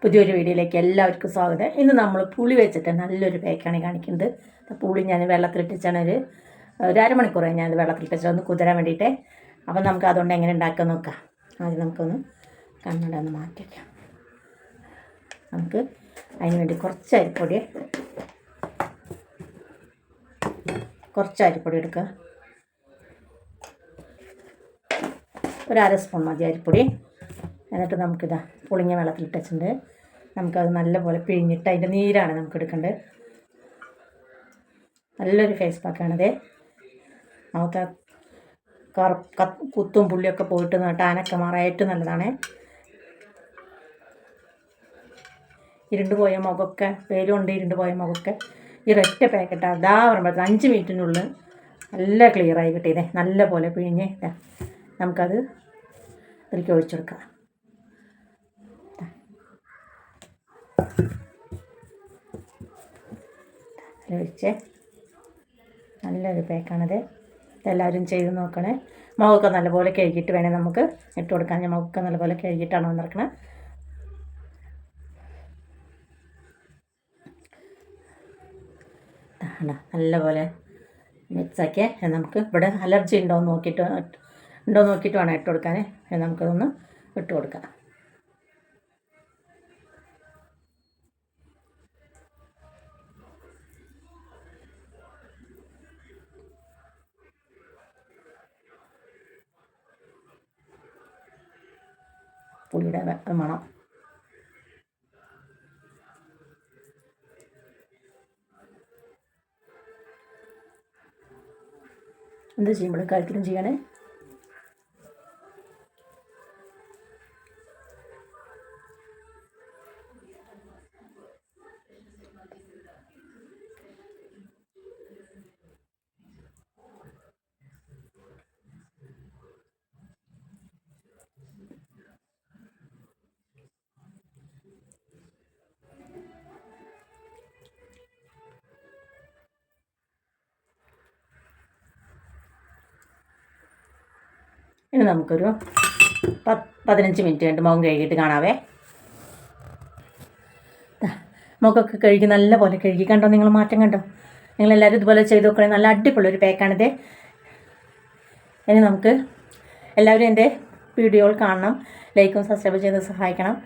പുതിയൊരു വീഡിയോയിലേക്ക് എല്ലാവർക്കും സ്വാഗതം. ഇന്ന് നമ്മൾ പുളി വെച്ചിട്ട് നല്ലൊരു പേക്കാണ് കാണിക്കുന്നത്. പുളി ഞാൻ വെള്ളത്തിലിട്ടിച്ചാണ് ഒരു അരമണിക്കൂറായി ഞാൻ വെള്ളത്തിലിട്ടിച്ച് ഒന്ന് കുതിരാൻ വേണ്ടിയിട്ട്. അപ്പം നമുക്ക് അതുകൊണ്ട് എങ്ങനെ ഉണ്ടാക്കാൻ നോക്കാം. ആദ്യം നമുക്കൊന്ന് കണ്ണട ഒന്ന് മാറ്റി വയ്ക്കാം. നമുക്ക് അതിന് വേണ്ടി കുറച്ച് അരിപ്പൊടി എടുക്കുക. ഒരു അര സ്പൂൺ മതി അരിപ്പൊടി. എന്നിട്ട് നമുക്കിതാ പുളിങ്ങ വെള്ളത്തിലിട്ടിട്ടുണ്ട്. നമുക്കത് നല്ലപോലെ പിഴിഞ്ഞിട്ട് അതിൻ്റെ നീരാണ് നമുക്ക് എടുക്കേണ്ടത്. നല്ലൊരു ഫേസ് പാക്കാണിത്. നമുക്ക് കുത്തും പുള്ളിയൊക്കെ പോയിട്ട് ടാനൊക്കെ മാറാൻ ഏറ്റവും നല്ലതാണ്. ഇരുണ്ട് പോയ മുഖമൊക്കെ വെയിലുകൊണ്ട് ഇരുണ്ട് പോയ മുഖമൊക്കെ ഈ ഒരൊറ്റ പാക്കറ്റ് അതാ പറയുമ്പോൾ 5 മിനിറ്റിനുള്ളിൽ നല്ല ക്ലിയറായി കിട്ടിയതേ. നല്ല പോലെ പിഴിഞ്ഞ് നമുക്കത് ഇതിലേക്ക് ഒഴിച്ചെടുക്കാം. ഒഴിച്ച് നല്ലൊരു പാക്കാണത്. എല്ലാവരും ചെയ്ത് നോക്കണേ. മുഖമൊക്കെ നല്ലപോലെ കഴുകിയിട്ട് വേണേൽ നമുക്ക് ഇട്ട് കൊടുക്കാൻ. ഞാൻ മുഖമൊക്കെ നല്ലപോലെ കഴുകിയിട്ടാണ് വന്നിരിക്കണത്. നല്ലപോലെ മിക്സാക്കിയ നമുക്ക് ഇവിടെ അലർജി ഉണ്ടോ നോക്കിയിട്ട് വേണം ഇട്ട് കൊടുക്കാൻ. നമുക്കതൊന്ന് ഇട്ട് കൊടുക്കാം. പുളിയുടെ മണം എന്ത് ചെയ്യുമ്പോഴും കാര്യത്തിലും ചെയ്യണേ. ഇനി നമുക്കൊരു 15 മിനിറ്റ് കഴിഞ്ഞിട്ട് മുഖം കഴുകിയിട്ട് കാണാവേ. മുഖമൊക്കെ കഴുകി നല്ല പോലെ കഴുകി. കണ്ടോ നിങ്ങൾ മാറ്റം കണ്ടോ? നിങ്ങളെല്ലാവരും ഇതുപോലെ ചെയ്ത് നോക്കണേ. നല്ല അടിപൊളിയൊരു പാക്കാണിത്. ഇനി നമുക്ക് എല്ലാവരും എൻ്റെ വീഡിയോകൾ കാണണം, ലൈക്കും സബ്സ്ക്രൈബ് ചെയ്ത് സഹായിക്കണം.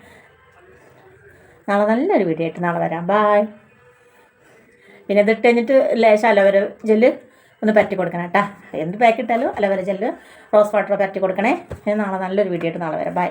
നാളെ നല്ലൊരു വീഡിയോ ആയിട്ട് നാളെ വരാം. ബായ്. പിന്നെ ഇതിട്ട് കഴിഞ്ഞിട്ട് ലേശം അലോവേര ജെല്ല് ഒന്ന് പരട്ടി കൊടുക്കണം കേട്ടോ. എന്ത് പാക്ക് ഇട്ടാലും അലോവേര ജെല്ല് റോസ് വാട്ടർ പരട്ടി കൊടുക്കണേ. നാളെ നല്ലൊരു വീഡിയോ ആയിട്ട് നാളെ വരാം. ബൈ.